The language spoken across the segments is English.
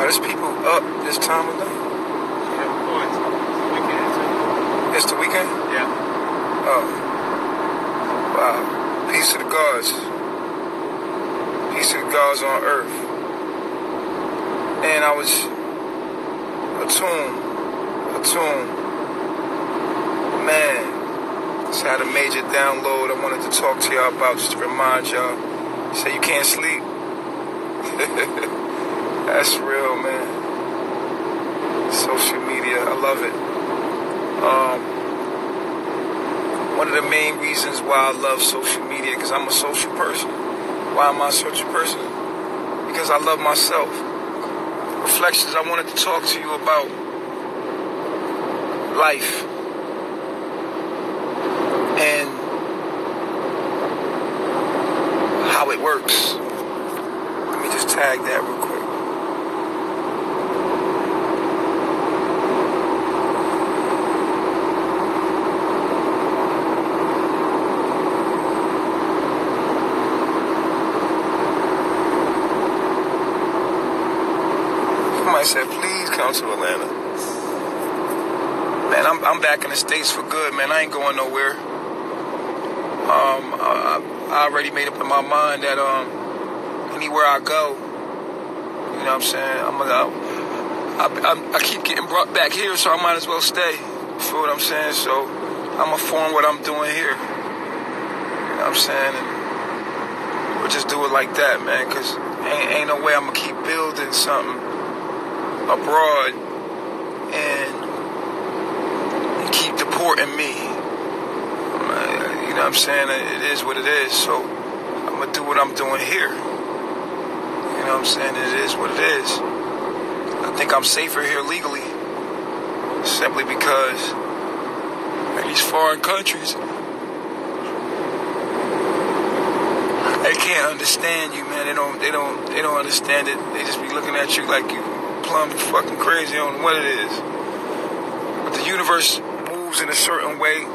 There's people up this time of night. Yeah, boy, it's the weekend too. It's the weekend? Yeah. Oh. Wow. Peace to the gods. Peace to the gods on earth. And I was attuned. Man, just had a major download I wanted to talk to y'all about, just to remind y'all. You say you can't sleep? That's real, man. Social media, I love it. One of the main reasons why I love social media, because I'm a social person. Why am I a social person? Because I love myself. Reflections, I wanted to talk to you about life. And how it works. Let me just tag that real quick. Somebody said, please come to Atlanta. Man, I'm back in the States for good, man. I ain't going nowhere. I already made up in my mind that anywhere I go, you know what I'm saying, I keep getting brought back here, so I might as well stay. You feel what I'm saying? So I'm gonna form what I'm doing here. You know what I'm saying? And we'll just do it like that, man, because ain't no way I'm gonna keep building something abroad and keep deporting me. You know what I'm saying? It is what it is. So I'm going to do what I'm doing here. You know what I'm saying? It is what it is. I think I'm safer here legally. Simply because in these foreign countries, they can't understand you, man. They don't understand it. They just be looking at you like you plumb fucking crazy on what it is. But the universe moves in a certain way.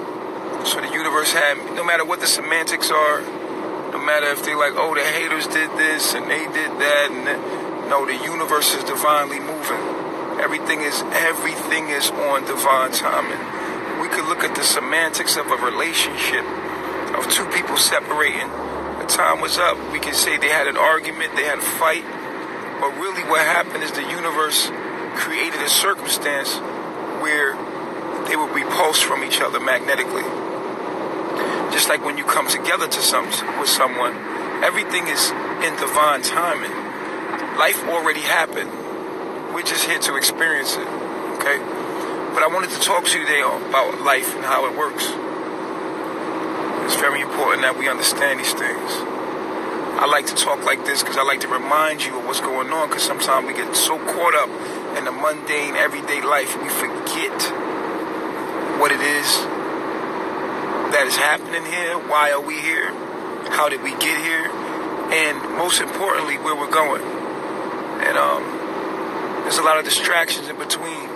So the universe no matter what the semantics are, no matter if they like, oh, the haters did this and they did that, no, the universe is divinely moving. Everything is on divine timing. We could look at the semantics of a relationship, of two people separating. The time was up. We can say they had an argument, they had a fight, but really what happened is the universe created a circumstance where they would repulse from each other magnetically. Just like when you come together with someone, everything is in divine timing. Life already happened. We're just here to experience it, okay? But I wanted to talk to you today about life and how it works. It's very important that we understand these things. I like to talk like this because I like to remind you of what's going on, because sometimes we get so caught up in the mundane, everyday life, we forget what it is that is happening here. Why are we here? How did we get here? And most importantly, where we're going. And there's a lot of distractions in between.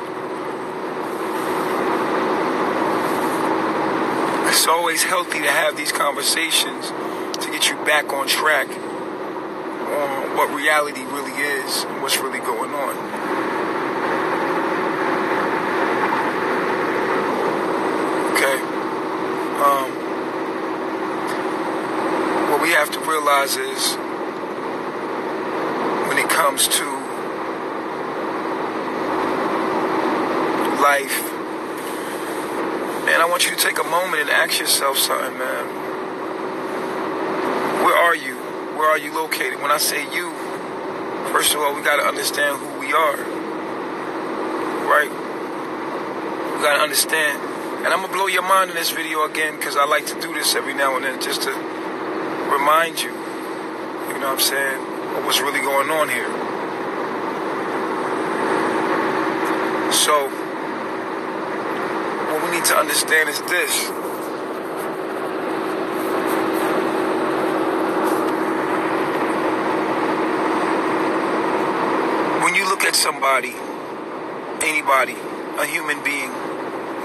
It's always healthy to have these conversations to get you back on track on what reality really is and what's really going on. What we have to realize is when it comes to life, man, I want you to take a moment and ask yourself something, man. Where are you? Where are you located? When I say you, first of all, we got to understand who we are, right? We got to understand. And I'm going to blow your mind in this video again, because I like to do this every now and then just to remind you, you know what I'm saying, of what's really going on here. So, what we need to understand is this. When you look at somebody, anybody, a human being,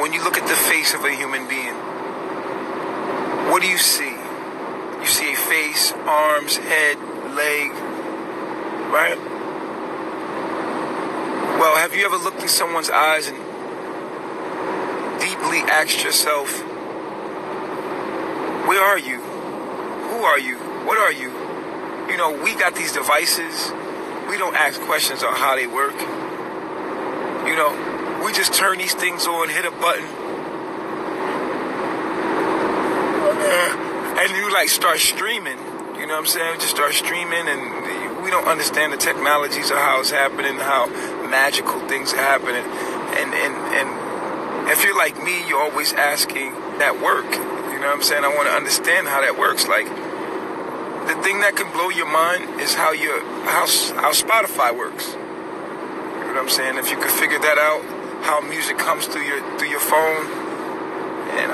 when you look at the face of a human being, what do you see? You see a face, arms, head, leg, right? Well, have you ever looked in someone's eyes and deeply asked yourself, where are you? Who are you? What are you? You know, we got these devices. We don't ask questions on how they work. You know, we just turn these things on, hit a button, and you like start streaming. You know what I'm saying? Just start streaming, and we don't understand the technologies of how it's happening, how magical things are happening. And if you're like me, you're always asking that work. You know what I'm saying? I want to understand how that works. Like, the thing that can blow your mind is how Spotify works. You know what I'm saying? If you could figure that out, how music comes through your phone, and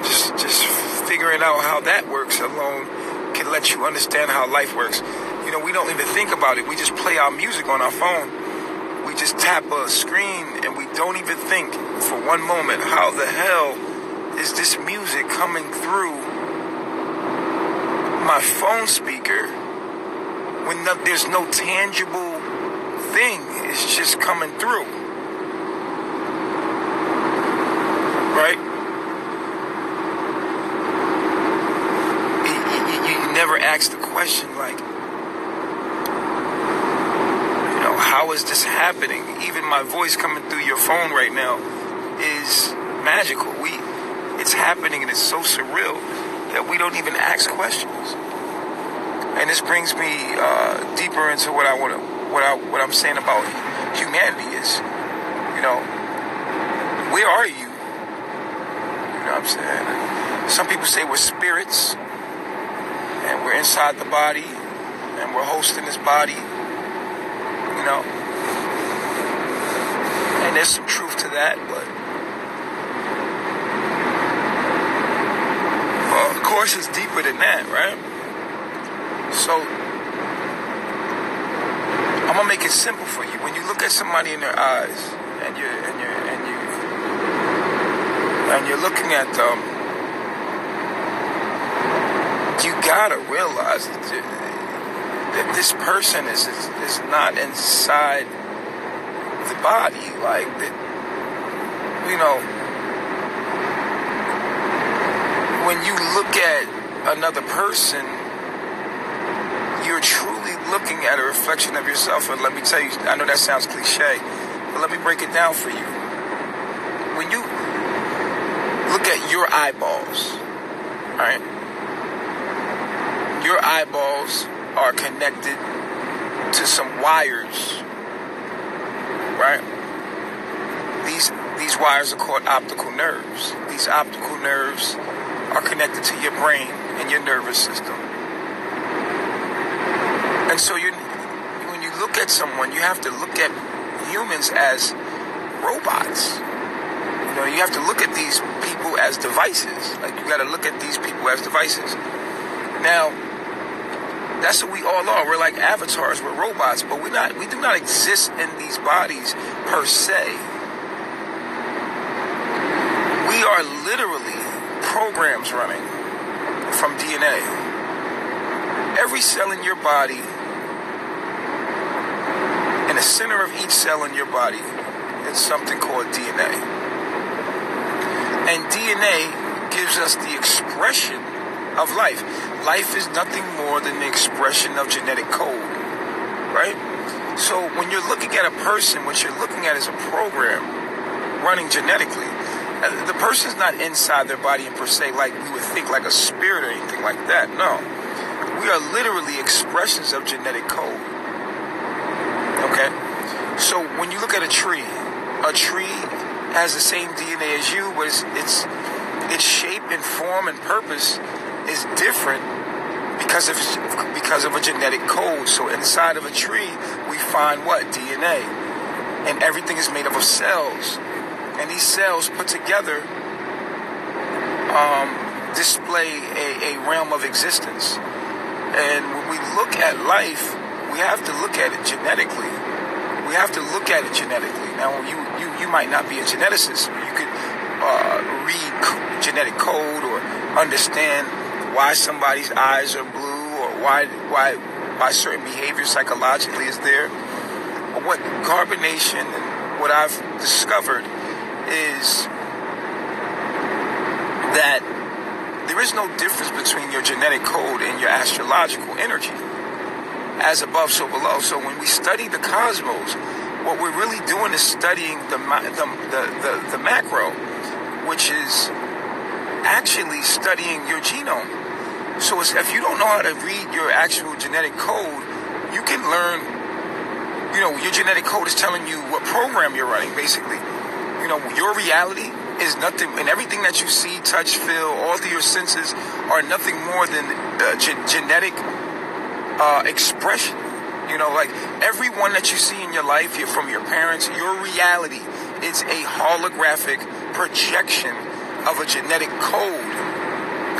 just figuring out how that works alone can let you understand how life works. You know, we don't even think about it. We just play our music on our phone. We just tap a screen and we don't even think for one moment, how the hell is this music coming through my phone speaker when there's no tangible thing? It's just coming through. Right? You never ask the question, like, how is this happening? Even my voice coming through your phone right now is magical. It's happening, and it's so surreal that we don't even ask questions. And this brings me deeper into what I'm saying about humanity is, you know, where are you? You know what I'm saying? Some people say we're spirits, and we're inside the body, and we're hosting this body. You know, and there's some truth to that, but of course it's deeper than that, right? So I'm gonna make it simple for you. When you look at somebody in their eyes and you're looking at them, you gotta realize that this person is not inside the body. Like, that, you know, when you look at another person, you're truly looking at a reflection of yourself. And let me tell you, I know that sounds cliche, but let me break it down for you. When you look at your eyeballs, right? Your eyeballs are connected to some wires, right? These wires are called optical nerves. These optical nerves are connected to your brain and your nervous system. And so when you look at someone, you have to look at humans as robots. You know, you have to look at these people as devices. Like, you got to look at these people as devices. Now, that's what we all are. We're like avatars. We're robots, but we do not exist in these bodies per se. We are literally programs running from DNA. Every cell in your body, in the center of each cell in your body, is something called DNA. And DNA gives us the expression of life. Life is nothing more than the expression of genetic code, right? So when you're looking at a person, what you're looking at is a program running genetically. The person's not inside their body in per se, like we would think, like a spirit or anything like that. No. We are literally expressions of genetic code. Okay? So when you look at a tree has the same DNA as you, but its shape and form and purpose is different because of a genetic code. So inside of a tree, we find what? DNA. And everything is made up of cells. And these cells put together display a realm of existence. And when we look at life, we have to look at it genetically. Now, you might not be a geneticist. You could read genetic code or understand why somebody's eyes are blue or why certain behavior psychologically is there. But what carbonation and what I've discovered is that there is no difference between your genetic code and your astrological energy. As above, so below. So when we study the cosmos, what we're really doing is studying the macro, which is actually studying your genome. So if you don't know how to read your actual genetic code, you can learn, your genetic code is telling you what program you're running, basically. Your reality is nothing, and everything that you see, touch, feel, all of your senses are nothing more than genetic expression. Like everyone that you see in your life, you're from your parents, your reality is a holographic projection of a genetic code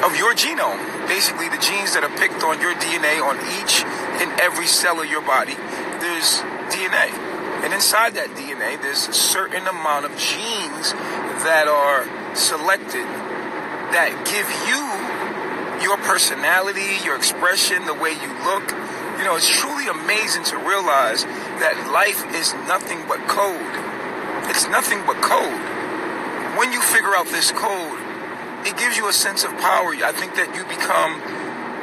of your genome. Basically, the genes that are picked on your DNA on each and every cell of your body, there's DNA. And inside that DNA, there's a certain amount of genes that are selected that give you your personality, your expression, the way you look. It's truly amazing to realize that life is nothing but code. It's nothing but code. When you figure out this code, it gives you a sense of power. I think that you become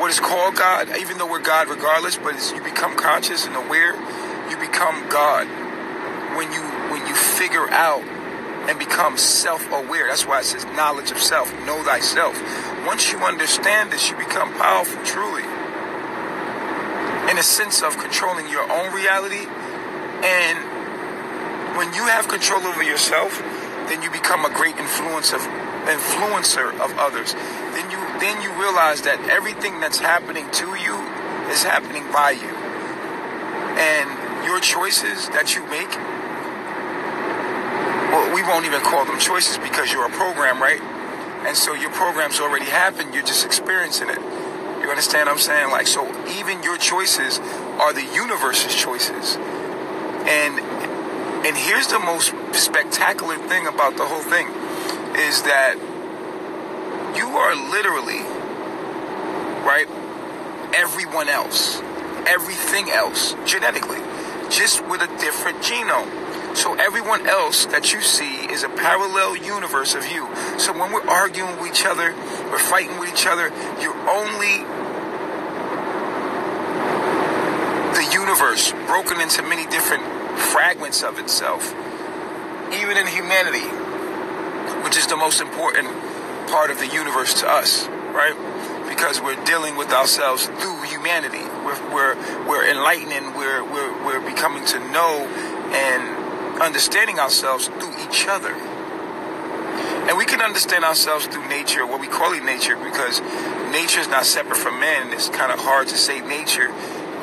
what is called God, even though we're God regardless, but you become conscious and aware. You become God when you figure out and become self-aware. That's why it says knowledge of self, know thyself. Once you understand this, you become powerful, truly, in a sense of controlling your own reality. And when you have control over yourself, then you become a great influencer of others. Then you realize that everything that's happening to you is happening by you. And your choices that you make, well, we won't even call them choices because you're a program, right? And so your program's already happened, you're just experiencing it. You understand what I'm saying? Like, so even your choices are the universe's choices. And here's the most spectacular thing about the whole thing is that you are literally, right, everyone else, everything else, genetically, just with a different genome. So everyone else that you see is a parallel universe of you. So when we're arguing with each other, we're fighting with each other, you're only the universe broken into many different fragments of itself. Even in humanity, which is the most important part of the universe to us, right? Because we're dealing with ourselves through humanity. We're enlightening, we're becoming to know and understanding ourselves through each other. And we can understand ourselves through nature, what we call it nature, because nature is not separate from man. It's kind of hard to say nature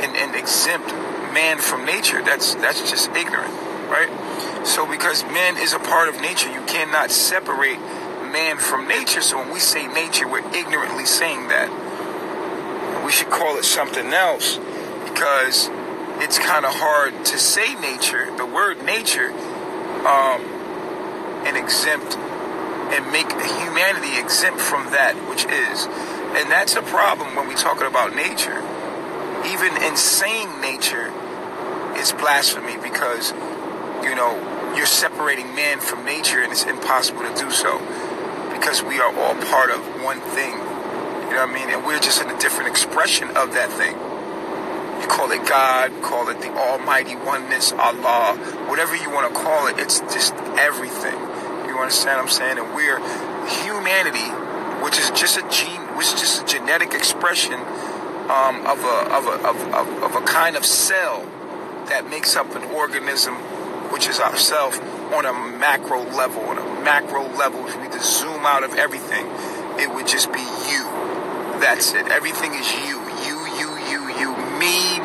and exempt man from nature. That's just ignorant, right? So because man is a part of nature, you cannot separate man from nature. So when we say nature, we're ignorantly saying that. We should call it something else because it's kind of hard to say nature, the word nature, and exempt and make humanity exempt from that which is. And that's a problem when we're talking about nature. Even insane nature is blasphemy because, you're separating man from nature and it's impossible to do so because we are all part of one thing. You know what I mean? And we're just in a different expression of that thing. You call it God, call it the Almighty Oneness, Allah, whatever you want to call it. It's just everything. You understand what I'm saying? And we're humanity, which is just a genetic expression of a kind of cell that makes up an organism, which is ourself, on a macro level. On a macro level, if we just zoom out of everything, it would just be you. That's it. Everything is you. You, me.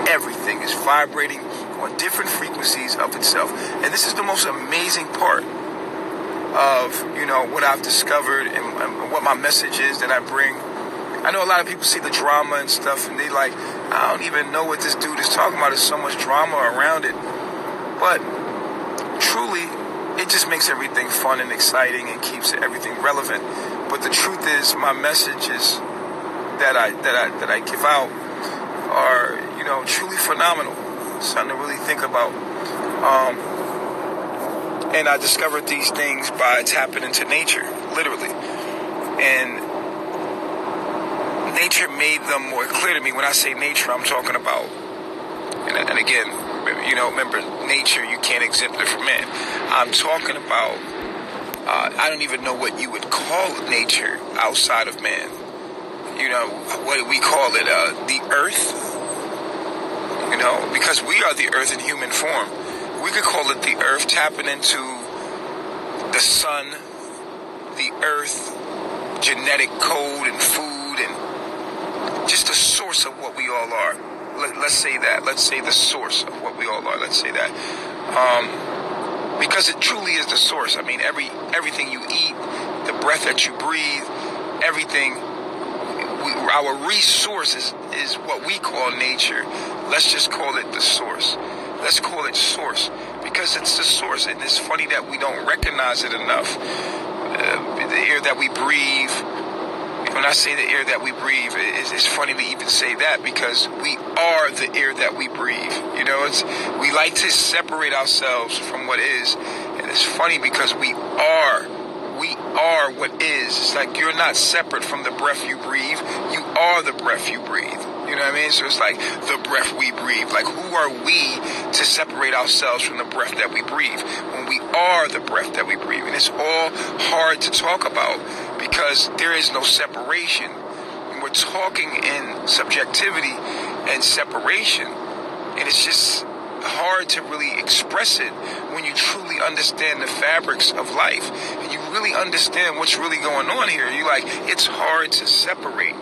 Everything is vibrating on different frequencies of itself. And this is the most amazing part of, what I've discovered and what my message is that I bring. I know a lot of people see the drama and stuff and they like, I don't even know what this dude is talking about. There's so much drama around it. But truly, it just makes everything fun and exciting and keeps everything relevant. But the truth is, my messages that I give out are, truly phenomenal. something to really think about. And I discovered these things by tapping into nature, literally. And nature made them more clear to me. When I say nature, I'm talking about, and again, remember, nature, you can't exempt it from man. I'm talking about, I don't even know what you would call nature outside of man. What do we call it? The earth? Because we are the earth in human form. We could call it the earth, tapping into the sun, the earth, genetic code and food, and just the source of what we all are. Let's say that. Let's say the source of what we all are. Let's say that. Because it truly is the source. I mean, everything you eat, the breath that you breathe, everything, our resource is what we call nature. Let's just call it the source. Let's call it source, because it's the source. And it's funny that we don't recognize it enough. The air that we breathe, when I say the air that we breathe, it's funny to even say that, because we are the air that we breathe. We like to separate ourselves from what is. And it's funny because we are what is. It's like you're not separate from the breath you breathe. You are the breath you breathe. You know what I mean? So it's like the breath we breathe. Like, who are we to separate ourselves from the breath that we breathe when we are the breath that we breathe? And it's all hard to talk about because there is no separation. And we're talking in subjectivity and separation. And it's just hard to really express it when you truly understand the fabrics of life and you really understand what's really going on here. You're like, it's hard to separate.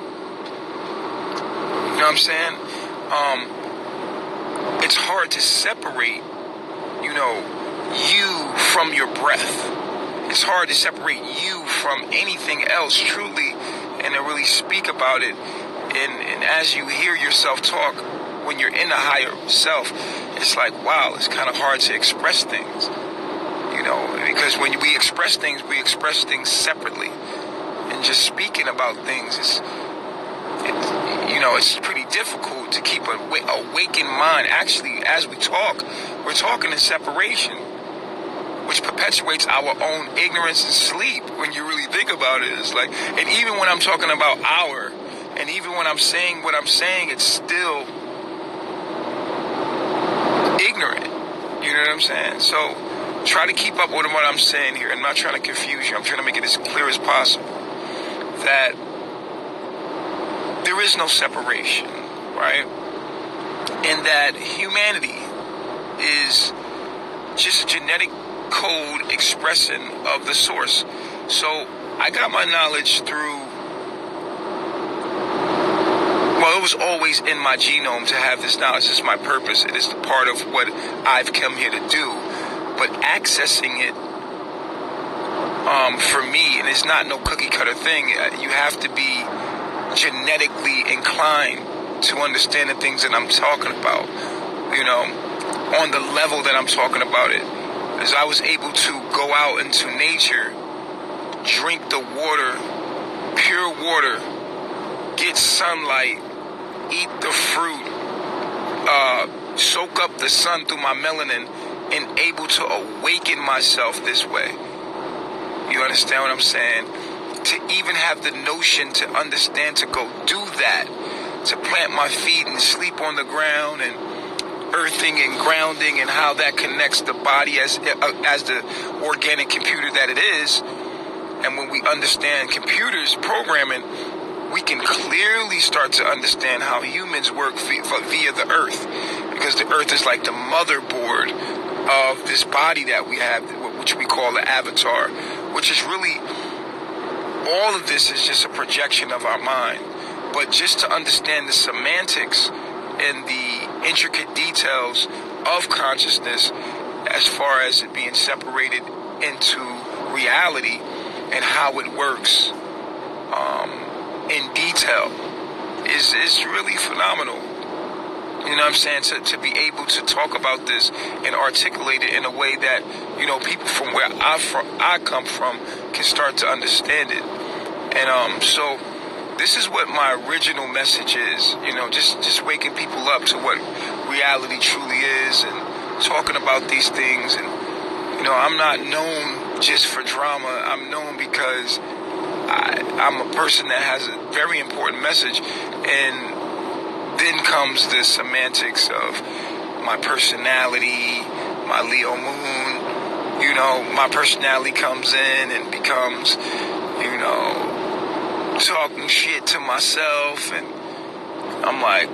You know what I'm saying? It's hard to separate, you from your breath. It's hard to separate you from anything else truly and to really speak about it. And as you hear yourself talk, when you're in the higher self, it's like, wow, it's kind of hard to express things, because when we express things separately. And just speaking about things it's pretty difficult to keep a awakened mind. Actually, as we talk, we're talking in separation, which perpetuates our own ignorance and sleep. When you really think about it, it's like, and even when I'm talking about and even when I'm saying what I'm saying, it's still ignorant. You know what I'm saying? So try to keep up with what I'm saying here. I'm not trying to confuse you. I'm trying to make it as clear as possible that there is no separation, right? And that humanity is just a genetic code expression of the source. So I got my knowledge through, it was always in my genome to have this knowledge. This is my purpose. It is the part of what I've come here to do. But accessing it, for me, and it's not no cookie cutter thing. You have to be genetically inclined to understand the things that I'm talking about, on the level that I'm talking about it. As I was able to go out into nature, drink the water, pure water, get sunlight, eat the fruit, soak up the sun through my melanin, and able to awaken myself this way. You understand what I'm saying? To even have the notion to understand to go do that, to plant my feet and sleep on the ground and earthing and grounding and how that connects the body as the organic computer that it is. And when we understand computers programming, we can clearly start to understand how humans work via the earth, because the earth is like the motherboard of this body that we have, which we call the avatar, which is really, all of this is just a projection of our mind. But just to understand the semantics and the intricate details of consciousness as far as it being separated into reality and how it works in detail is really phenomenal. You know what I'm saying? To be able to talk about this and articulate it in a way that, people from where I come from can start to understand it. And so this is what my original message is, just waking people up to what reality truly is, and talking about these things. And I'm not known just for drama. I'm known because I'm a person that has a very important message. And then comes the semantics of my personality, my Leo moon. My personality comes in and becomes, talking shit to myself, and I'm like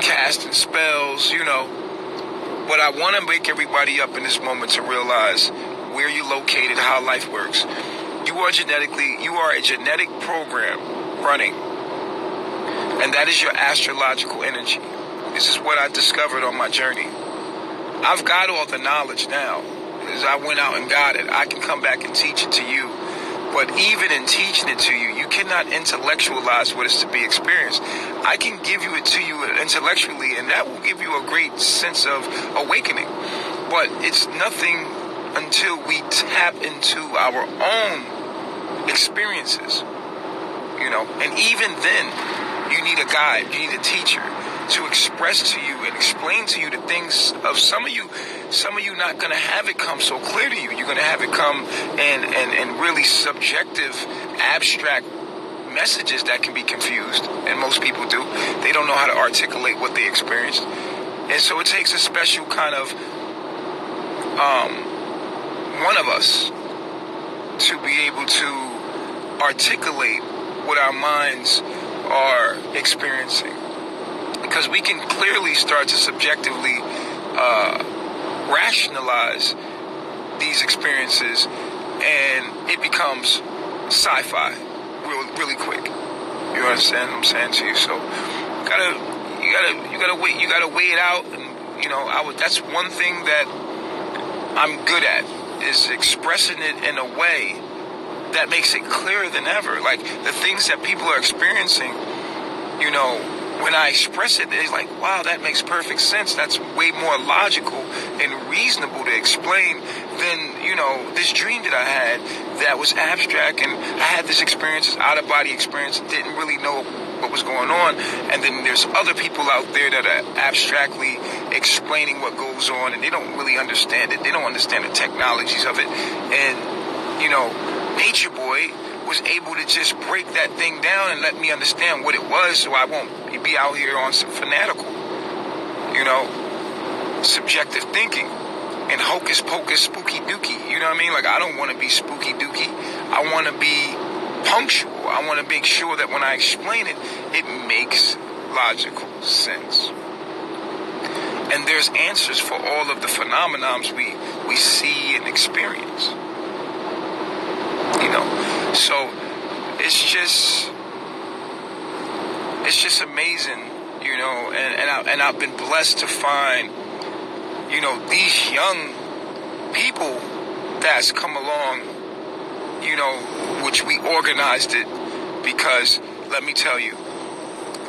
casting spells, But I want to wake everybody up in this moment to realize where you're located, how life works. You are a genetic program running, and that is your astrological energy. This is what I discovered on my journey. I've got all the knowledge now. As I went out and got it, I can come back and teach it to you. But even in teaching it to you, you cannot intellectualize what is to be experienced. I can give it to you intellectually, and that will give you a great sense of awakening. But it's nothing until we tap into our own experiences, And even then, you need a guide, you need a teacher to express to you and explain to you the things of some of you not going to have it come so clear to you. You're going to have it come and really subjective, abstract messages that can be confused. And most people do. They don't know how to articulate what they experienced. And so it takes a special kind of one of us to be able to articulate what our minds are experiencing. Because we can clearly start to subjectively rationalize these experiences, and it becomes sci-fi really quick. You understand what I'm saying to you? So you gotta weigh it out, and that's one thing that I'm good at, is expressing it in a way that makes it clearer than ever. Like the things that people are experiencing, when I express it, it's like, wow, that makes perfect sense. That's way more logical and reasonable to explain than, this dream that I had that was abstract, and I had this experience, this out-of-body experience, didn't really know what was going on. And then there's other people out there that are abstractly explaining what goes on, and they don't really understand it. They don't understand the technologies of it. And, Natureboy was able to just break that thing down and let me understand what it was, so I won't be out here on some fanatical, subjective thinking and hocus pocus spooky dooky. You know what I mean? Like, I don't want to be spooky dooky. I want to be punctual. I want to make sure that when I explain it, it makes logical sense. And there's answers for all of the phenomenons we see and experience. So it's just amazing, and I've been blessed to find, these young people that's come along, which we organized it, because let me tell you,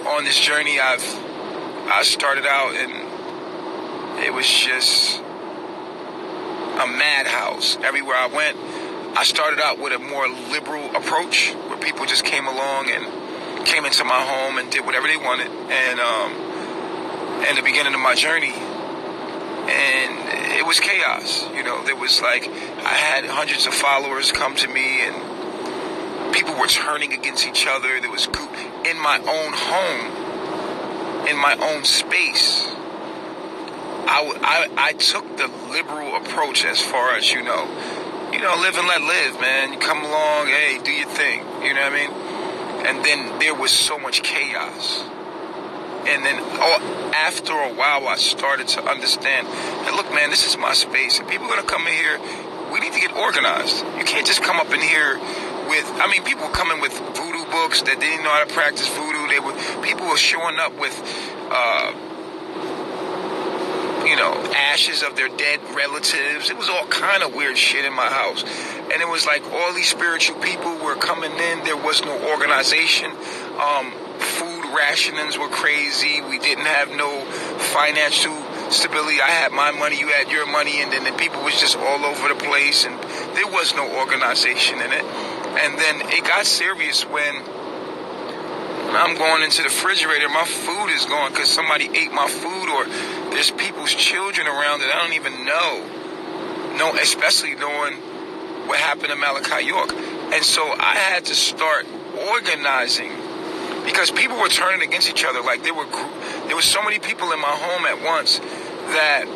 on this journey I started out, and it was just a madhouse. Everywhere I went, I started out with a more liberal approach, where people just came along and came into my home and did whatever they wanted. And in the beginning of my journey, and it was chaos. There was like, I had hundreds of followers come to me, and people were turning against each other. There was in my own home, in my own space. I took the liberal approach as far as, live and let live, man. You come along, hey, do your thing. You know what I mean? And then there was so much chaos. And then after a while, I started to understand that, look, man, this is my space. If people are going to come in here, we need to get organized. You can't just come up in here with, people were coming with voodoo books that didn't know how to practice voodoo. People were showing up with, ashes of their dead relatives. It was all kind of weird shit in my house. And it was like all these spiritual people were coming in. There was no organization. Food rationings were crazy. We didn't have no financial stability. I had my money, you had your money, and then the people was just all over the place, and there was no organization in it. And then it got serious when When I'm going into the refrigerator, my food is gone because somebody ate my food, or there's people's children around that I don't even know. No, especially knowing what happened to Malachi York. And so I had to start organizing because people were turning against each other. Like there were so many people in my home at once that,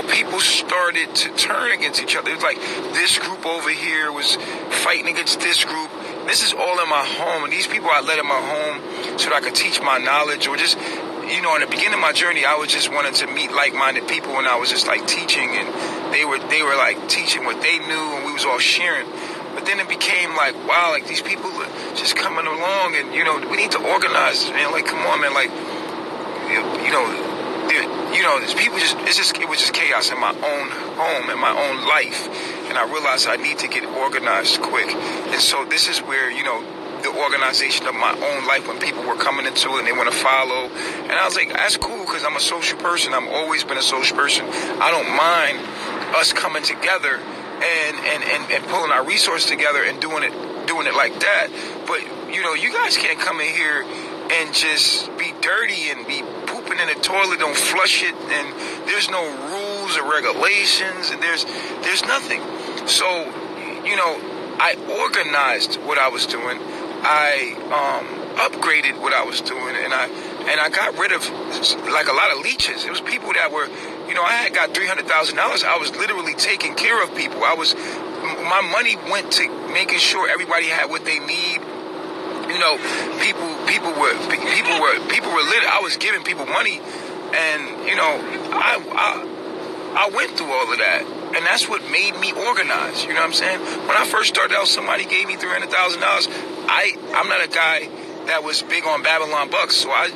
people started to turn against each other. It was like this group over here was fighting against this group. This is all in my home, and these people I let in my home so that I could teach my knowledge, or just, in the beginning of my journey, I was just wanting to meet like-minded people, and I was just like teaching, and they were like teaching what they knew, and we was all sharing. But then it became like, wow, like these people are just coming along, and we need to organize, man. Like, come on, man. Like, these people it was just chaos in my own home, in my own life, and I realized I need to get organized quick. And so this is where the organization of my own life, when people were coming into it and they want to follow, and I was like, that's cool, because I'm a social person. I've always been a social person. I don't mind us coming together and pulling our resources together and doing it like that. But you guys can't come in here and just be dirty and be pooping in the toilet, don't flush it, and there's no rules or regulations, and there's nothing. So I organized what I was doing. I upgraded what I was doing, and I got rid of like a lot of leeches. It was people that were, I had got $300,000. I was literally taking care of people. My money went to making sure everybody had what they need. People were lit. I was giving people money, and I went through all of that, and that's what made me organized. You know what I'm saying? When I first started out, somebody gave me $300,000. I'm not a guy that was big on Babylon bucks, so I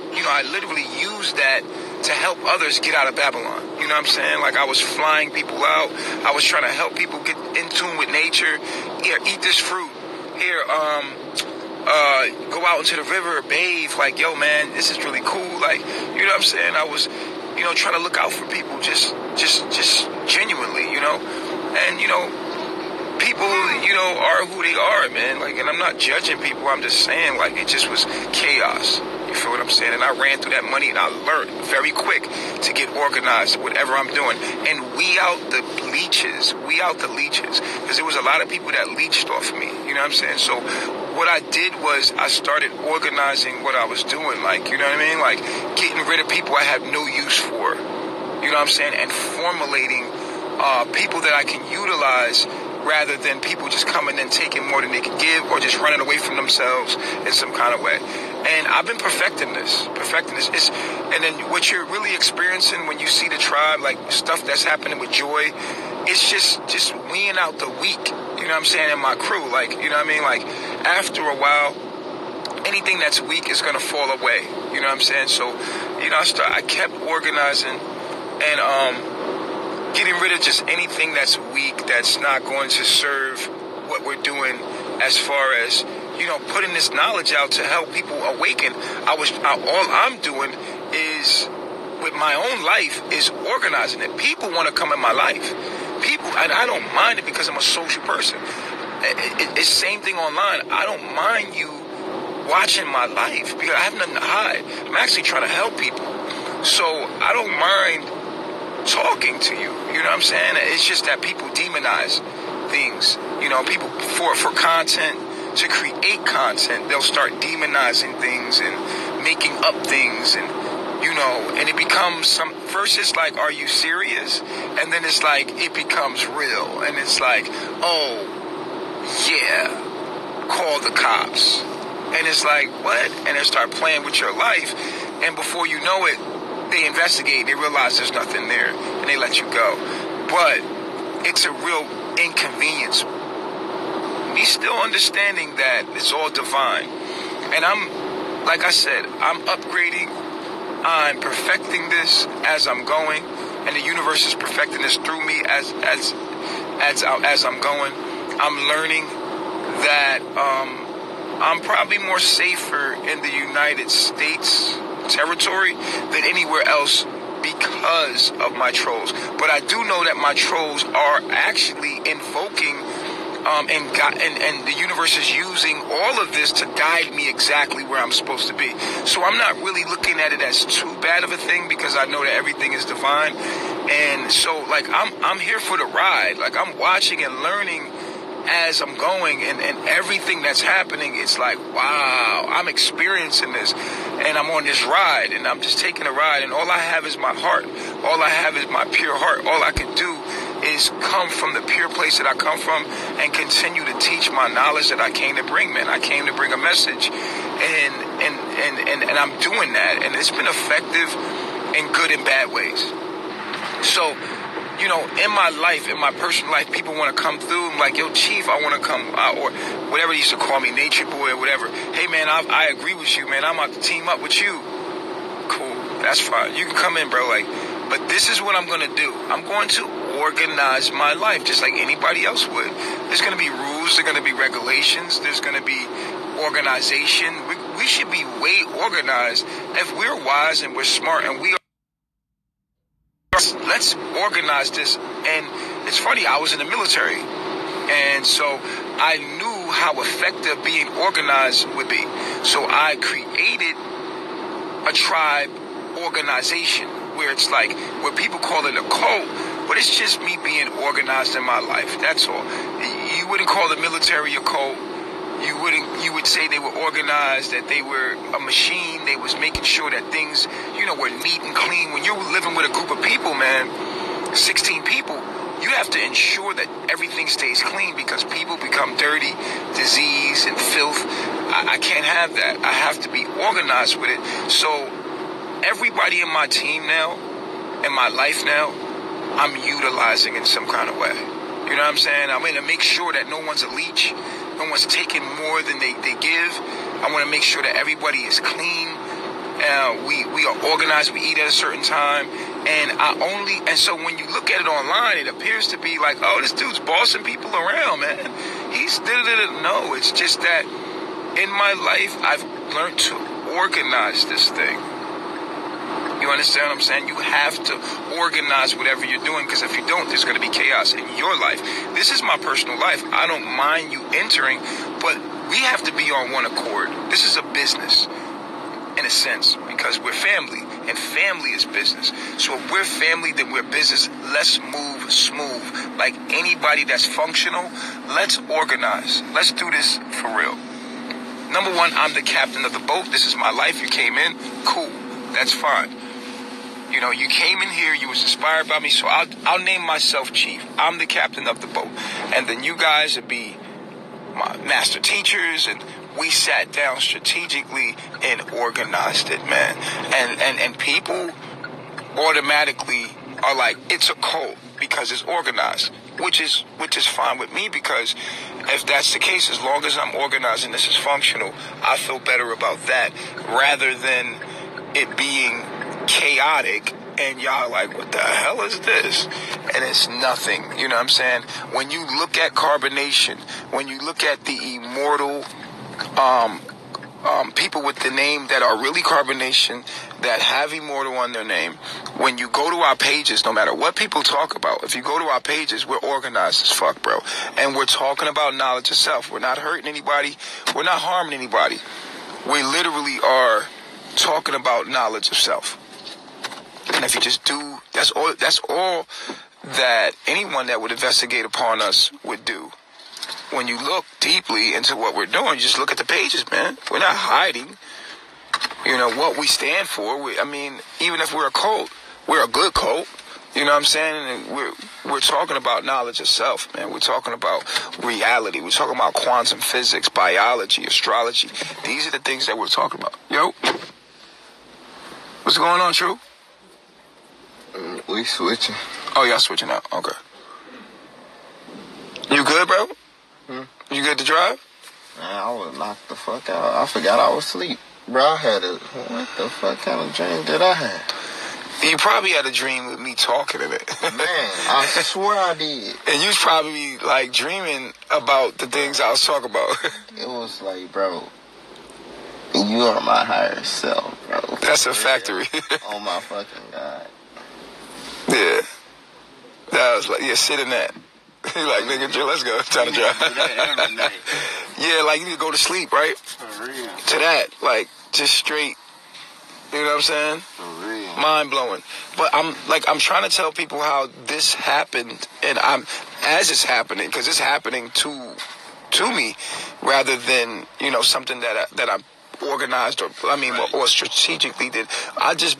literally used that to help others get out of Babylon. You know what I'm saying? Like, I was flying people out. I was trying to help people get in tune with nature. Here, eat this fruit. Here, go out into the river, bathe. Like, yo, man, this is really cool. Like, you know what I'm saying? I was, trying to look out for people just genuinely, and, people, are who they are, man. Like, and I'm not judging people. I'm just saying, like, it just was chaos. You feel what I'm saying? And I ran through that money, and I learned very quick to get organized, whatever I'm doing. And weed out the leeches, because there was a lot of people that leeched off of me. You know what I'm saying? So what I did was I started organizing what I was doing, like, you know what I mean? Like, getting rid of people I have no use for, you know what I'm saying? And formulating people that I can utilize, rather than people just coming and taking more than they can give, or just running away from themselves in some kind of way. And I've been perfecting this. And then what you're really experiencing when you see the tribe, like stuff that's happening with Joy, it's just weeding out the weak, you know what I'm saying, in my crew. Like, you know what I mean? Like, after a while, anything that's weak is going to fall away, you know what I'm saying? So, I kept organizing and getting rid of just anything that's weak, that's not going to serve what we're doing, as far as, putting this knowledge out to help people awaken. All I'm doing is, with my own life, is organizing it. People want to come in my life. People, and I don't mind it because I'm a social person. It's the same thing online. I don't mind you watching my life because I have nothing to hide. I'm actually trying to help people. So I don't mind talking to you, you know what I'm saying? It's just that people demonize things, people for content, to create content, they'll start demonizing things and making up things, and and it becomes first it's like, are you serious? And then it's like, it becomes real, and it's like, oh yeah, call the cops. And it's like, what? And they start playing with your life, and before you know it, they investigate, they realize there's nothing there, and they let you go. But it's a real inconvenience. Me still understanding that it's all divine. And like I said, I'm upgrading, I'm perfecting this as I'm going, and the universe is perfecting this through me as I'm going. I'm learning that I'm probably more safer in the United States territory than anywhere else because of my trolls. But I do know that my trolls are actually invoking and the universe is using all of this to guide me exactly where I'm supposed to be. So I'm not really looking at it as too bad of a thing, because I know that everything is divine. And so, like, I'm here for the ride. Like, I'm watching and learning as I'm going, and everything that's happening, it's like, wow, I'm experiencing this, and I'm on this ride, and I'm just taking a ride, and all I have is my heart. All I have is my pure heart. All I can do is come from the pure place that I come from and continue to teach my knowledge that I came to bring, man. I came to bring a message, and I'm doing that, and it's been effective in good and bad ways. So, you know, in my life, in my personal life, people want to come through. I'm like, yo, Chief, I want to come, or whatever they used to call me, Natureboy or whatever. Hey, man, I agree with you, man. I'm about to team up with you. Cool, that's fine. You can come in, bro. Like, but this is what I'm going to do. I'm going to organize my life just like anybody else would. There's going to be rules. There's going to be regulations. There's going to be organization. We should be way organized. If we're wise and we're smart and we are, let's organize this. And it's funny, I was in the military, and so I knew how effective being organized would be. So I created a tribe organization where it's like, where people call it a cult, but it's just me being organized in my life. That's all. You wouldn't call the military a cult. You would say they were organized, that they were a machine. They was making sure that things, you know, were neat and clean. When you're living with a group of people, man, 16 people, you have to ensure that everything stays clean, because people become dirty, disease, and filth. I can't have that. I have to be organized with it. So everybody in my team now, in my life now, I'm utilizing in some kind of way. You know what I'm saying? I'm going to make sure that no one's a leech. No one's taking more than they give. I want to make sure that everybody is clean. We are organized. We eat at a certain time. And so when you look at it online, it appears to be like, oh, this dude's bossing people around, man. He's no, it's just that in my life, I've learned to organize this thing. You understand what I'm saying? You have to organize whatever you're doing, because if you don't, there's going to be chaos in your life. This is my personal life. I don't mind you entering, but we have to be on one accord. This is a business, in a sense, because we're family, and family is business. So if we're family, then we're business. Let's move smooth. Like anybody that's functional, let's organize. Let's do this for real. Number one, I'm the captain of the boat. This is my life. You came in, cool. That's fine. You know, you came in here, you was inspired by me, so I'll name myself Chief. I'm the captain of the boat. And then you guys would be my master teachers, and we sat down strategically and organized it, man. And people automatically are like, it's a cult because it's organized, which is fine with me, because if that's the case, as long as I'm organized and this is functional, I feel better about that, rather than it being chaotic and y'all like, what the hell is this? And it's nothing. You know what I'm saying? When you look at carbonation, when you look at the immortal people with the name that are really carbonation, that have immortal on their name, when you go to our pages, no matter what people talk about, if you go to our pages, we're organized as fuck, bro. And we're talking about knowledge of self. We're not hurting anybody. We're not harming anybody. We literally are talking about knowledge of self. And if you just do, that's all that anyone that would investigate upon us would do. When you look deeply into what we're doing, just look at the pages, man. We're not hiding, you know, what we stand for. I mean, even if we're a cult, we're a good cult. You know what I'm saying? And we're talking about knowledge of self, man. We're talking about reality. We're talking about quantum physics, biology, astrology. These are the things that we're talking about. Yo, what's going on, True? We switching. Oh, y'all switching out. Okay. You good, bro? You good to drive? Man, I was knocked the fuck out. I forgot I was asleep. Bro, what the fuck kind of dream did I have? You probably had a dream with me talking in it. Man, I swear I did. And you was probably, like, dreaming about the things I was talking about. It was like, bro, you are my higher self, bro. That's a factory. Oh, my fucking God. Yeah. That was like, yeah, sit in that. He like, nigga, Jill, let's go. Time to drive. Every night. Yeah, like you need to go to sleep, right? For real. To that, like just straight. You know what I'm saying? For real. Mind blowing. But I'm trying to tell people how this happened, and as it's happening, because it's happening to me, rather than something that I organized or strategically did. I just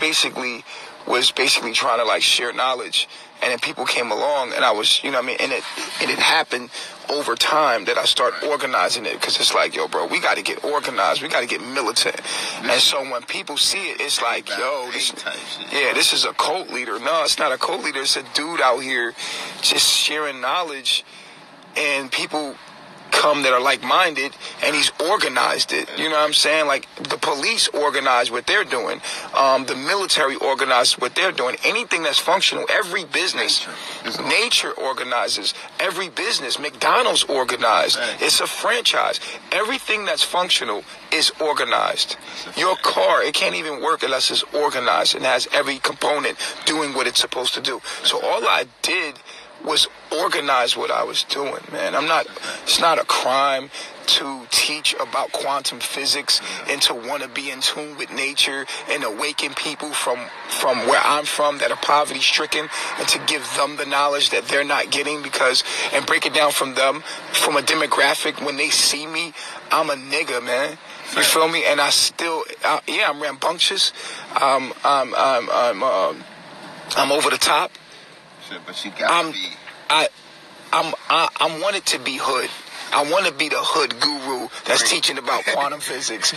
was trying to like share knowledge, and then people came along, and I was and it happened over time that I start organizing it, because it's like, yo, bro, we got to get organized, we got to get militant. And so when people see it, it's like, yo, this is a cult leader. No, it's not a cult leader. It's a dude out here just sharing knowledge, and people come that are like-minded, and he's organized it. You know what I'm saying? Like the police organize what they're doing, the military organizes what they're doing. Anything that's functional, every business, nature organizes every business. McDonald's organized. It's a franchise. Everything that's functional is organized. Your car, it can't even work unless it's organized and has every component doing what it's supposed to do. So all I did was organize what I was doing, man. It's not a crime to teach about quantum physics and to want to be in tune with nature and awaken people from where I'm from that are poverty stricken, and to give them the knowledge that they're not getting, and break it down from them, from a demographic. When they see me, I'm a nigga, man. You feel me? And I still, I'm rambunctious. I'm over the top. But you gotta be. I want it to be hood. I want to be the hood guru that's teaching about quantum physics,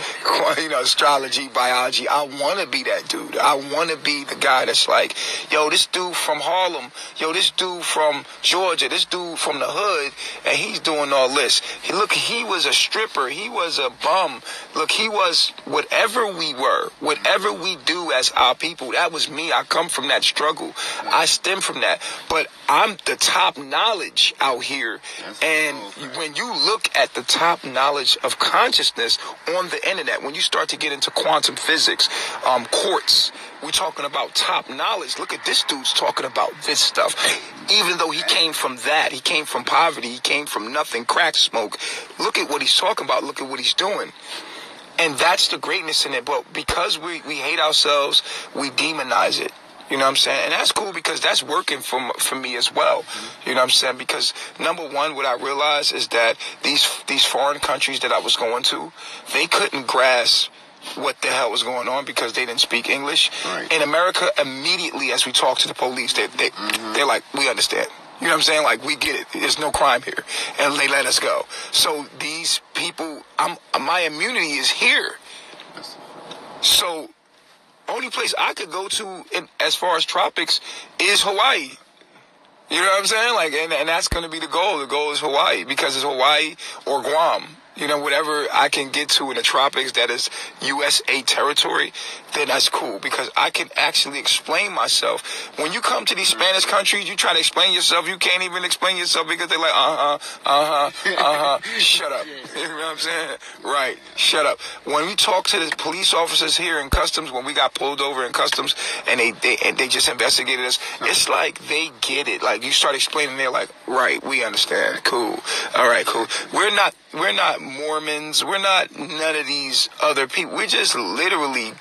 astrology, biology. I want to be that dude. I want to be the guy that's like, yo, this dude from Harlem, yo, this dude from Georgia, this dude from the hood, and he's doing all this. He was a stripper. He was a bum. Look, he was whatever we were, whatever we do as our people. That was me. I come from that struggle. I stem from that. But I'm the top knowledge out here. And when you look at the top knowledge of consciousness on the internet, when you start to get into quantum physics, quartz, we're talking about top knowledge. Look at this dude's talking about this stuff. Even though he came from that, he came from poverty, he came from nothing, crack smoke. Look at what he's talking about. Look at what he's doing. And that's the greatness in it. But because we hate ourselves, we demonize it. You know what I'm saying? And that's cool, because that's working for me as well. You know what I'm saying? Because number one, what I realized is that these foreign countries that I was going to, they couldn't grasp what the hell was going on because they didn't speak English. Right. In America, immediately as we talk to the police, they're like, we understand. You know what I'm saying? Like, we get it. There's no crime here. And they let us go. So these people, my immunity is here. So only place I could go to as far as tropics is Hawaii. You know what I'm saying? Like, and that's going to be the goal. The goal is Hawaii, because it's Hawaii or Guam. Whatever I can get to in the tropics that is USA territory, then that's cool, because I can actually explain myself. When you come to these Spanish countries, you try to explain yourself, you can't even explain yourself, because they're like, shut up. You know what I'm saying? Right, shut up. When we talk to the police officers here in customs, when we got pulled over in customs, and they just investigated us, it's like they get it. Like, you start explaining, they're like, right, we understand, cool, all right, cool. We're not Mormons. We're not none of these other people. We're just literally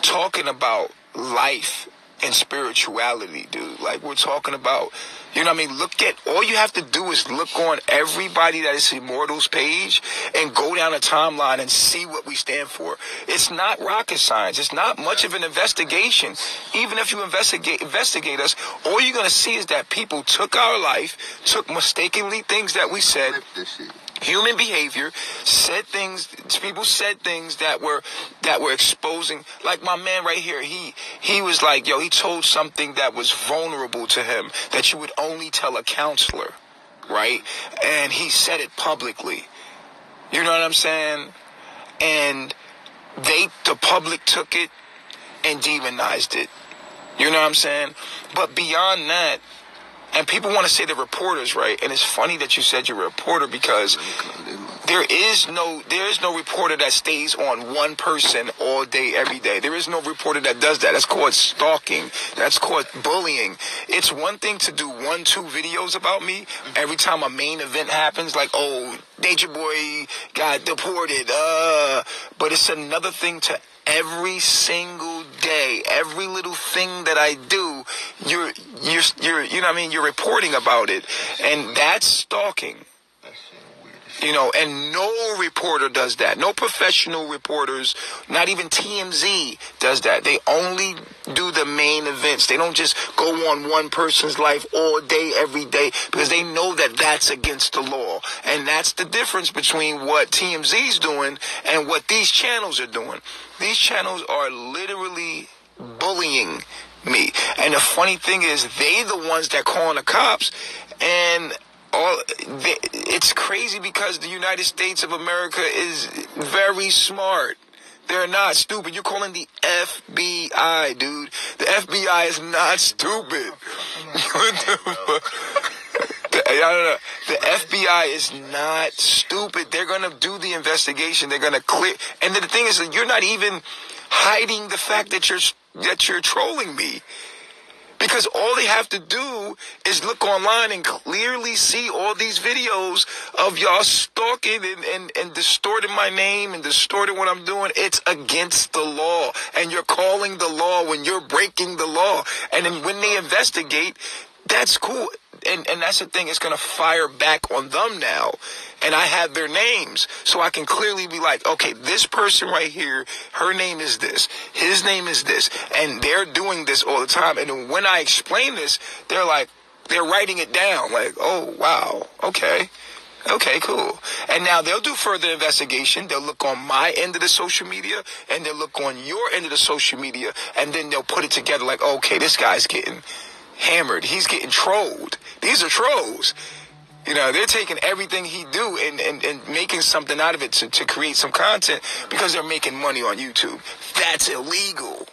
talking about life and spirituality, dude. Like, we're talking about, you know what I mean? All you have to do is look on everybody that is Immortals page and go down a timeline and see what we stand for. It's not rocket science. It's not much of an investigation. Even if you investigate us, all you're going to see is that people took our life, took mistakenly things that we said, human behavior, people said things that were exposing. Like my man right here, he was like, yo, he told something that was vulnerable to him that you would only tell a counselor, right? And he said it publicly. You know what I'm saying? And the public took it and demonized it. You know what I'm saying? But beyond that, and people want to say the reporters, right? And it's funny that you said you're a reporter, because There is no reporter that stays on one person all day, every day. There is no reporter that does that. That's called stalking. That's called bullying. It's one thing to do 1-2 videos about me every time a main event happens, like, oh, Natureboy got deported. But it's another thing to every single day, every little thing that I do, you're you know what I mean? You're reporting about it, and that's stalking. You know, and no reporter does that. No professional reporters, not even TMZ does that. They only do the main events. They don't just go on one person's life all day, every day, because they know that that's against the law. And that's the difference between what TMZ's doing and what these channels are doing. These channels are literally bullying me. And the funny thing is, they the ones that calling the cops, and it's crazy because the United States of America is very smart. They're not stupid. You're calling the FBI, dude. The FBI is not stupid. The FBI is not stupid. They're going to do the investigation. They're going to clear. And the thing is that you're not even hiding the fact that you're trolling me. Because all they have to do is look online and clearly see all these videos of y'all stalking and distorting my name and distorting what I'm doing. It's against the law. And you're calling the law when you're breaking the law. And then when they investigate, that's cool. And that's the thing. It's going to fire back on them now. And I have their names. So I can clearly be like, okay, this person right here, her name is this. His name is this. And they're doing this all the time. And then when I explain this, they're writing it down. Like, oh, wow. Okay. Okay, cool. And now they'll do further investigation. They'll look on my end of the social media, and they'll look on your end of the social media. And then they'll put it together like, okay, this guy's getting hammered. He's getting trolled. These are trolls. You know, they're taking everything he do and making something out of it to create some content because they're making money on YouTube. That's illegal.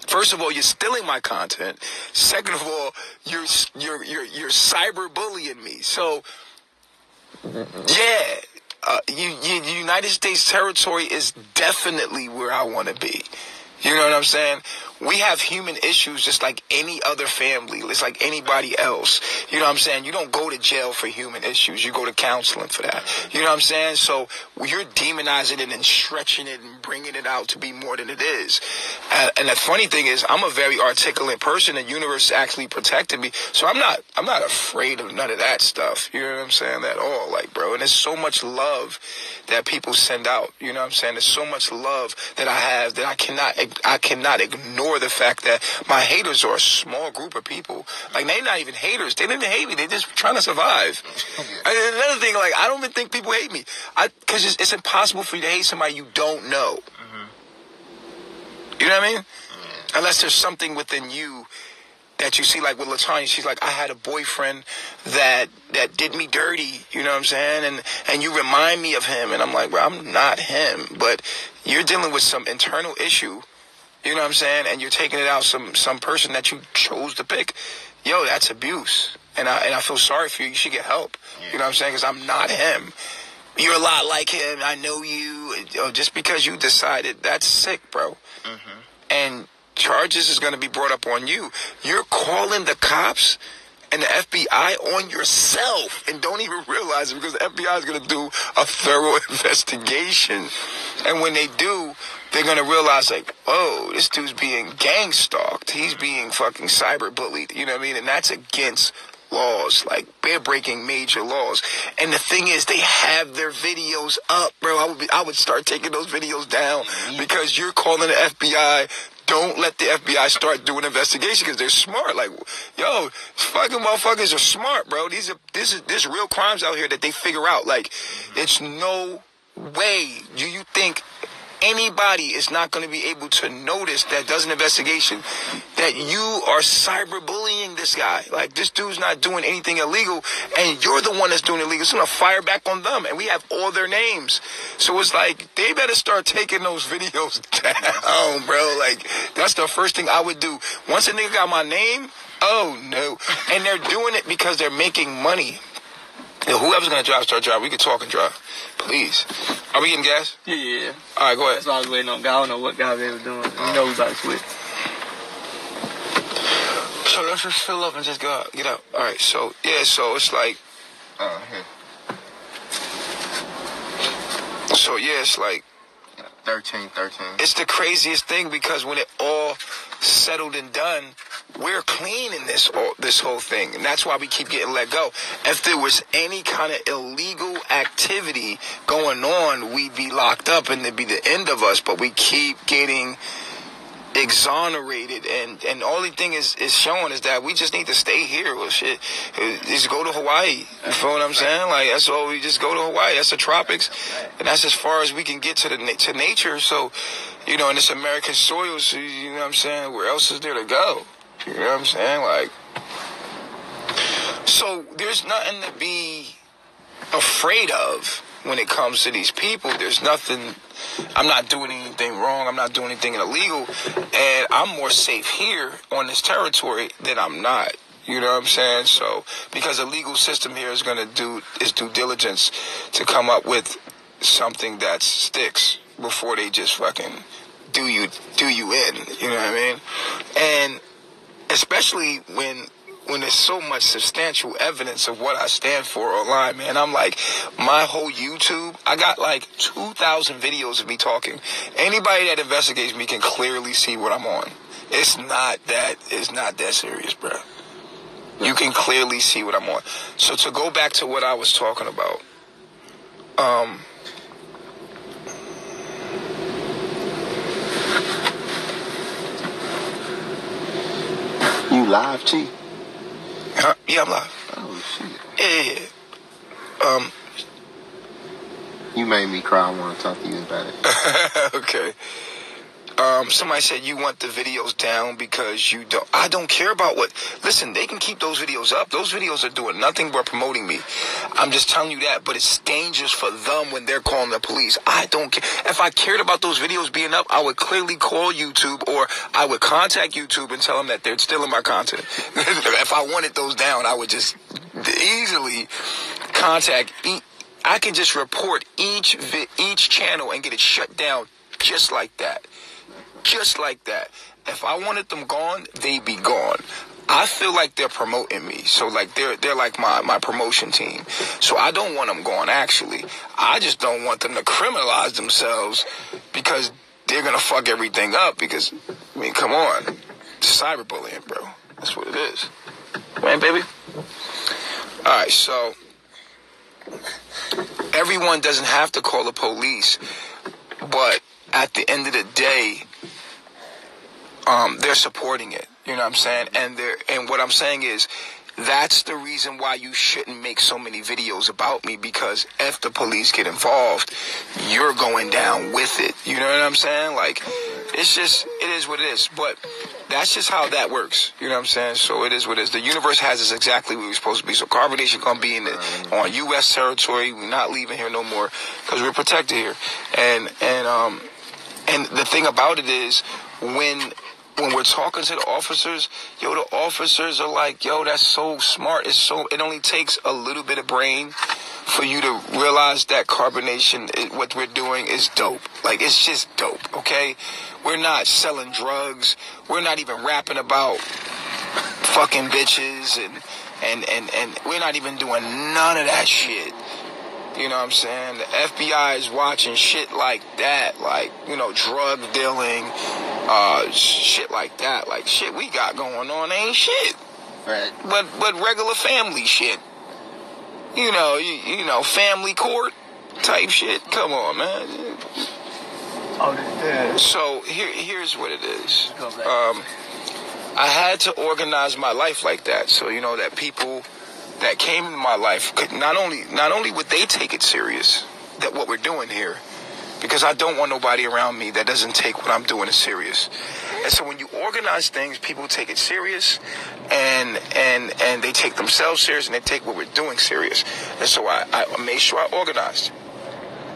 First of all, you're stealing my content. Second of all, you're cyberbullying me. So, yeah, United States territory is definitely where I want to be. You know what I'm saying? We have human issues just like any other family. It's like anybody else. You know what I'm saying? You don't go to jail for human issues. You go to counseling for that. You know what I'm saying? So you're demonizing it and stretching it and bringing it out to be more than it is. And the funny thing is, I'm a very articulate person. The universe actually protected me. So I'm not afraid of none of that stuff. You know what I'm saying? At all. Like, bro. And there's so much love that people send out. You know what I'm saying? There's so much love that I have that I cannot ignore the fact that my haters are a small group of people. Like, they're not even haters. They didn't hate me. They're just trying to survive. And another thing, like, I don't even think people hate me. Because it's impossible for you to hate somebody you don't know. Mm-hmm. You know what I mean? Mm-hmm. Unless there's something within you that you see, like with LaTanya, she's like, I had a boyfriend that did me dirty, you know what I'm saying? And you remind me of him. And I'm like, bro, I'm not him. But you're dealing with some internal issue, you know what I'm saying? And you're taking it out some person that you chose to pick. Yo, that's abuse. And I feel sorry for you. You should get help. Yeah. You know what I'm saying? Because I'm not him. You're a lot like him. I know you. Just because you decided, that's sick, bro. Mm-hmm. And charges is going to be brought up on you. You're calling the cops and the FBI on yourself and don't even realize it because the FBI is going to do a thorough investigation. And when they do, they're going to realize, like, oh, this dude's being gang stalked. He's being fucking cyber bullied. You know what I mean? And that's against laws. Like, they're breaking major laws. And the thing is, they have their videos up, bro. I would start taking those videos down because you're calling the FBI. Don't let the FBI start doing investigation because they're smart. Like, yo, fucking motherfuckers are smart, bro. There's real crimes out here that they figure out. Like, it's no way you think anybody is not going to be able to notice that does an investigation that you are cyberbullying this guy. Like, this dude's not doing anything illegal, and you're the one that's doing illegal. It's going to fire back on them, and we have all their names. So it's like, they better start taking those videos down, bro. Like, that's the first thing I would do. Once a nigga got my name, oh, no. And they're doing it because they're making money. Yo, whoever's gonna drive, start driving. We can talk and drive. Please. Are we getting gas? Yeah. Alright, go ahead. That's why I was waiting on God. I don't know what God they were doing. We know we about to switch. So let's just fill up and just go out, get out. Alright, so yeah, so it's like Here. so yeah, it's like 13. it's the craziest thing because when it all settled and done, we're clean in this whole thing, and that's why we keep getting let go. If there was any kind of illegal activity going on, we'd be locked up and it'd be the end of us. But we keep getting exonerated, and the only thing is showing is that we just need to stay here. Well, shit, just go to Hawaii. You feel what I'm saying? Like, that's all. We just go to Hawaii. That's the tropics, and that's as far as we can get to to nature. So, you know, in this American soil, so, you know what I'm saying? Where else is there to go? You know what I'm saying? Like, so there's nothing to be afraid of when it comes to these people. There's nothing. I'm not doing anything wrong. I'm not doing anything illegal. And I'm more safe here on this territory than I'm not. You know what I'm saying? So, because the legal system here is going to do its due diligence to come up with something that sticks before they just fucking do you in. You know what I mean? And especially when there's so much substantial evidence of what I stand for online, man. I'm like, my whole YouTube, I got like 2,000 videos of me talking. Anybody that investigates me can clearly see what I'm on. It's not that serious, bro. You can clearly see what I'm on. So to go back to what I was talking about, You live, Chief? yeah, I'm live. Oh, shit. Yeah. You made me cry. I want to talk to you about it. Okay. Somebody said you want the videos down because you don't. I don't care about what. Listen, they can keep those videos up. Those videos are doing nothing but promoting me. I'm just telling you that. But it's dangerous for them when they're calling the police. I don't care. If I cared about those videos being up, I would clearly call YouTube, or I would contact YouTube and tell them that they're stealing my content. If I wanted those down, I would just easily contact. I can just report each channel and get it shut down just like that. Just like that. If I wanted them gone, they'd be gone. I feel like they're promoting me. So like they're like my promotion team. So I don't want them gone, actually. I just don't want them to criminalize themselves because they're gonna fuck everything up. Because, I mean, come on. It's cyberbullying, bro. That's what it is. Man, baby. Alright, so everyone doesn't have to call the police, but at the end of the day, they're supporting it. You know what I'm saying? And what I'm saying is, that's the reason why you shouldn't make so many videos about me, because if the police get involved, you're going down with it. You know what I'm saying? Like, it is what it is. But that's just how that works. You know what I'm saying? So it is what it is. The universe has us exactly where we're supposed to be. So carbonation gonna be on U.S. territory. We're not leaving here no more because we're protected here. And the thing about it is, when we're talking to the officers, the officers are like, yo, that's so smart. It only takes a little bit of brain for you to realize that carbonation, what we're doing is dope. Like, it's just dope, okay? We're not selling drugs. We're not even rapping about fucking bitches and we're not even doing none of that shit. You know what I'm saying? The FBI is watching shit like that, like, you know, drug dealing, shit like that. Like, shit we got going on ain't shit. Right. But regular family shit. You know, family court type shit. Come on, man. Oh, So here's what it is. I had to organize my life like that, so you know that people that came in my life could not only would they take it serious, that what we're doing here, because I don't want nobody around me that doesn't take what I'm doing as serious. And so when you organize things, people take it serious, and they take themselves serious, and they take what we're doing serious. And so I made sure I organized.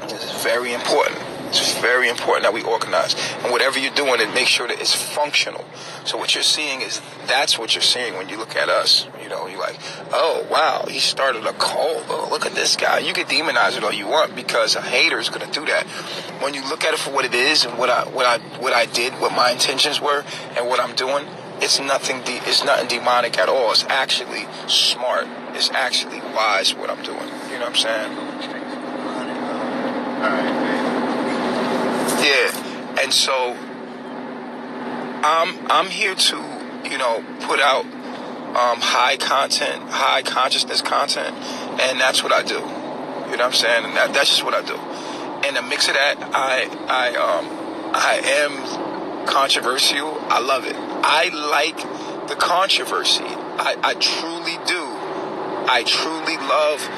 This is very important. It's very important that we organize. And whatever you're doing, it makes sure that it's functional. So what you're seeing that's what you're seeing when you look at us. You know, you're like, oh, wow, he started a cult. Oh, look at this guy. You can demonize it all you want because a hater is going to do that. When you look at it for what it is and what I did, what my intentions were, and what I'm doing, it's nothing demonic at all. It's actually smart. It's actually wise what I'm doing. You know what I'm saying? Yeah. And so I'm here to, you know, put out high consciousness content, and that's what I do. You know what I'm saying? And that's just what I do. And a mix of that, I am controversial. I love it. I like the controversy. I truly do. I truly love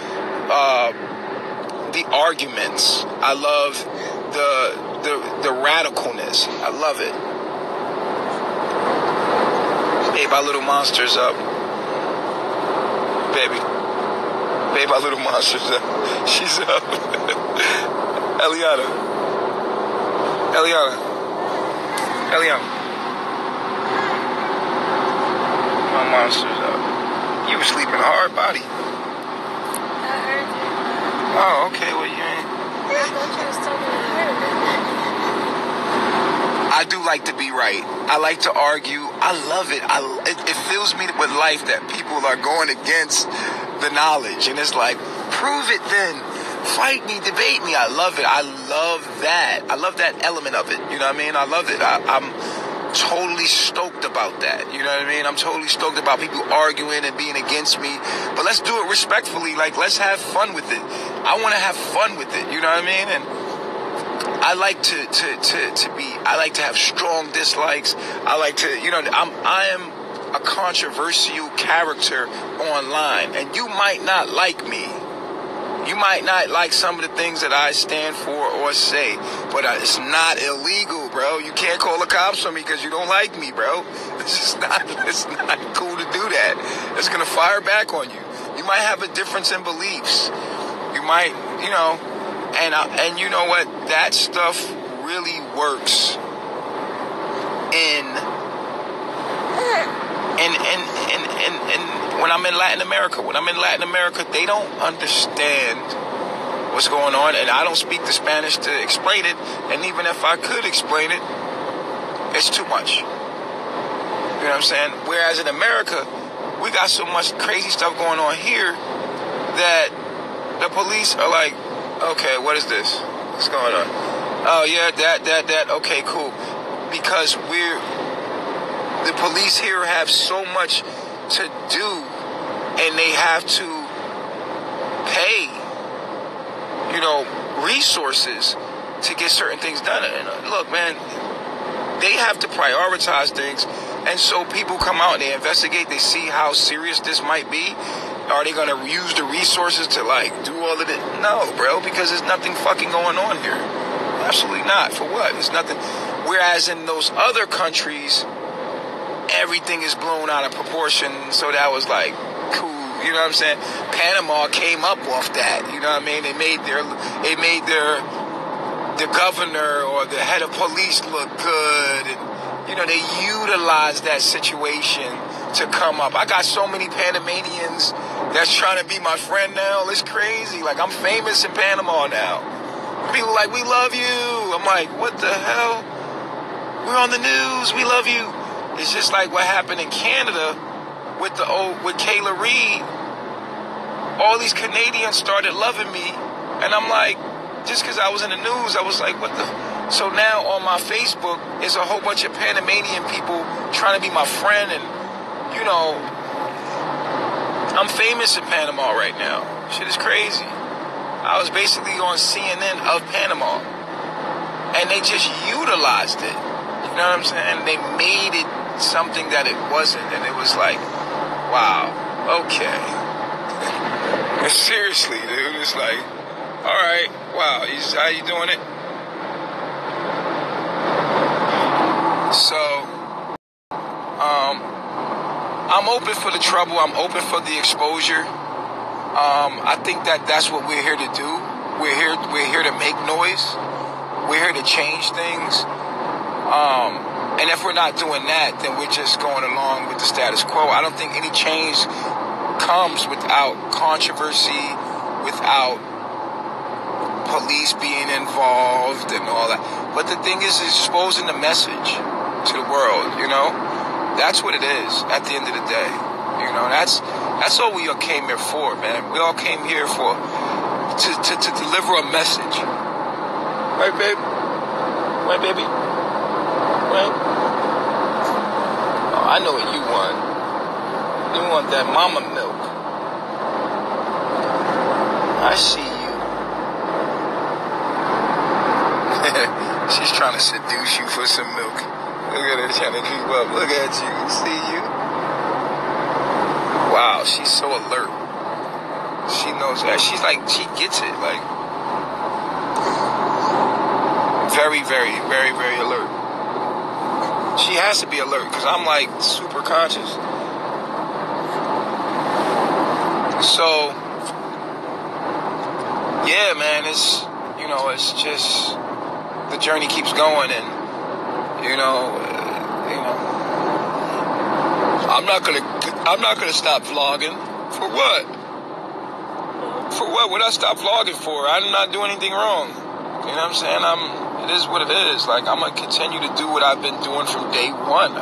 the arguments. I love the radicalness. I love it. Babe, our little monster's up. Babe, our little monster's up. She's up. Eliana. My monster's up. You were sleeping hard, body. I heard you. Oh, okay. Well, you ain't. I thought you was talking to her. I do like to be right. I like to argue. I love it. It fills me with life that people are going against the knowledge. And it's like, prove it then. Fight me, debate me. I love it. I love that. I love that element of it. You know what I mean? I love it. I'm totally stoked about that. You know what I mean? I'm totally stoked about people arguing and being against me. But let's do it respectfully. Like, let's have fun with it. I want to have fun with it. You know what I mean? And I like I like to have strong dislikes. I like to, you know, I am a controversial character online, and you might not like me. You might not like some of the things that I stand for or say, but it's not illegal, bro. You can't call the cops on me because you don't like me, bro. It's not cool to do that. It's gonna fire back on you. You might have a difference in beliefs. You might, you know, and you know what? That stuff really works in when I'm in Latin America. When I'm in Latin America, they don't understand what's going on, and I don't speak the Spanish to explain it. And even if I could explain it, it's too much. You know what I'm saying? Whereas in America, we got so much crazy stuff going on here that the police are like, okay, what is this? What's going on? Oh yeah, that. Okay, cool. Because the police here have so much to do, and they have to pay, you know, resources to get certain things done. And look, man, they have to prioritize things, and so people come out and they investigate. They see how serious this might be. Are they going to use the resources to, like, do all of it? No, bro, because there's nothing fucking going on here. Absolutely not. For what? There's nothing. Whereas in those other countries, everything is blown out of proportion. So that was like cool. You know what I'm saying? Panama came up off that. You know what I mean? They made the governor or the head of police look good. And, you know, they utilized that situation to come up. I got so many Panamanians that's trying to be my friend now. It's crazy. Like, I'm famous in Panama now. People are like, we love you. I'm like, what the hell? We're on the news. We love you. It's just like what happened in Canada with Kayla Reid. All these Canadians started loving me. And I'm like, just because I was in the news, I was like, what the? So now on my Facebook is a whole bunch of Panamanian people trying to be my friend. And, you know, I'm famous in Panama right now. Shit is crazy. I was basically on CNN of Panama. And they just utilized it. You know what I'm saying? They made it something that it wasn't. And it was like, wow, okay. Seriously, dude. It's like, all right, wow, how you doing it? So, I'm open for the trouble. I'm open for the exposure. I think that's what we're here to do. We're here to make noise. we're here to change things. And if we're not doing that, then we're just going along with the status quo. I don't think any change comes without controversy, without police being involved and all that. But the thing is exposing the message to the world, you know? That's what it is at the end of the day. You know, that's all we all came here for, man. We all came here for to deliver a message. Right, babe? Right, baby? Right? Oh, I know what you want. You want that mama milk. I see you. She's trying to seduce you for some milk. Look at her trying to creep up. Look at you. See you. Wow, she's so alert. She knows that. She's like, she gets it. Like, very, very, very, very alert. She has to be alert because I'm like super conscious. So, yeah, man, it's, you know, it's just, the journey keeps going, and, you know, I'm not gonna stop vlogging. For what? For what would I stop vlogging for? I'm not doing anything wrong. You know what I'm saying? It is what it is. Like, I'm gonna continue to do what I've been doing from day one.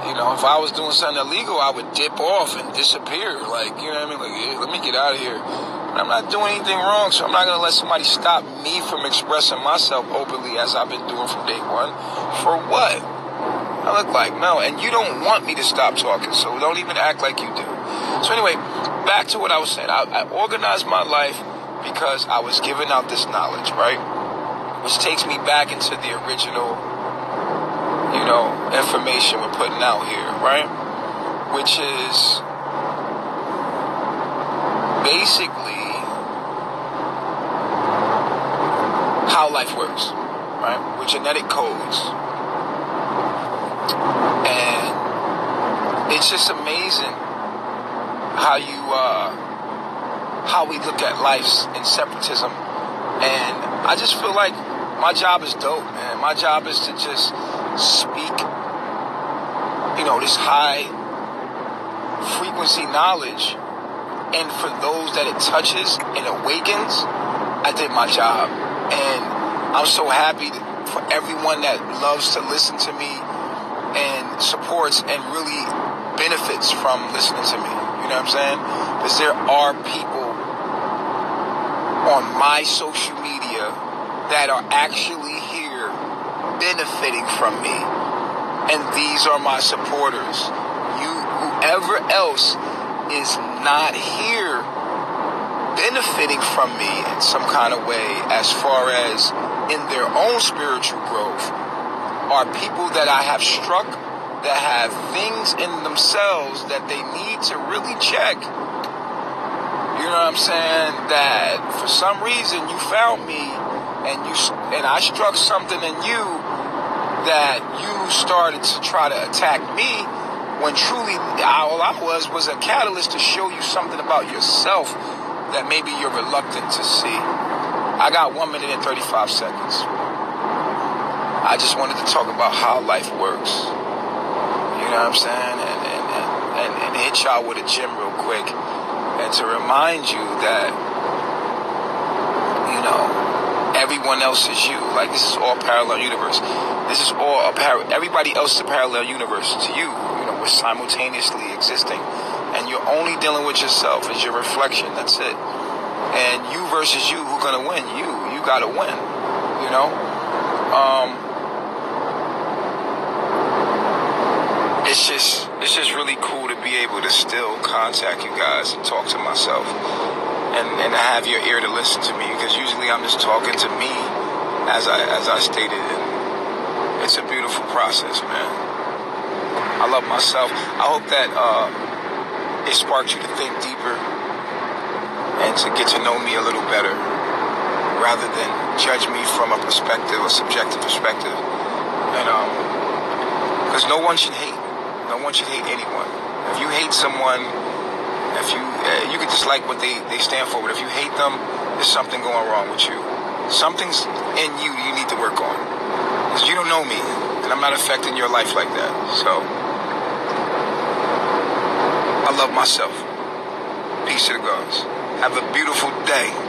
You know, if I was doing something illegal, I would dip off and disappear. Like, you know what I mean? Like, yeah, let me get out of here. But I'm not doing anything wrong, so I'm not gonna let somebody stop me from expressing myself openly as I've been doing from day one. For what? I look like, no, and you don't want me to stop talking, so don't even act like you do. So anyway, back to what I was saying. I organized my life because I was giving out this knowledge, right? Which takes me back into the original, you know, information we're putting out here, right? Which is basically how life works, right? With genetic codes. And it's just amazing how we look at life in separatism. And I just feel like my job is dope, man. My job is to just speak, you know, this high frequency knowledge. And for those that it touches and awakens, I did my job. And I'm so happy for everyone that loves to listen to me and supports and really benefits from listening to me. You know what I'm saying? Because there are people on my social media that are actually here benefiting from me. And these are my supporters. Whoever else is not here benefiting from me in some kind of way as far as in their own spiritual growth are people that I have struck that have things in themselves that they need to really check. You know what I'm saying? That for some reason you found me and I struck something in you that you started to try to attack me when truly all I was a catalyst to show you something about yourself that maybe you're reluctant to see. I got 1 minute and 35 seconds. I just wanted to talk about how life works. You know what I'm saying? And hit y'all with a gem real quick. And to remind you that, you know, everyone else is you. Like, this is all parallel universe. This is all everybody else is a parallel universe to you. You know, we're simultaneously existing. And you're only dealing with yourself as your reflection. That's it. And you versus you, who's gonna win? You gotta win. You know? It's just really cool to be able to still contact you guys and talk to myself and have your ear to listen to me, because usually I'm just talking to me as I stated, and it's a beautiful process, man. I love myself. I hope that it sparked you to think deeper and to get to know me a little better rather than judge me from a perspective, a subjective perspective. And because no one should hate. No one should hate anyone. If you hate someone, if you can dislike what they stand for, but if you hate them, there's something going wrong with you. Something's in you need to work on. Because you don't know me, and I'm not affecting your life like that. So, I love myself. Peace to the gods. Have a beautiful day.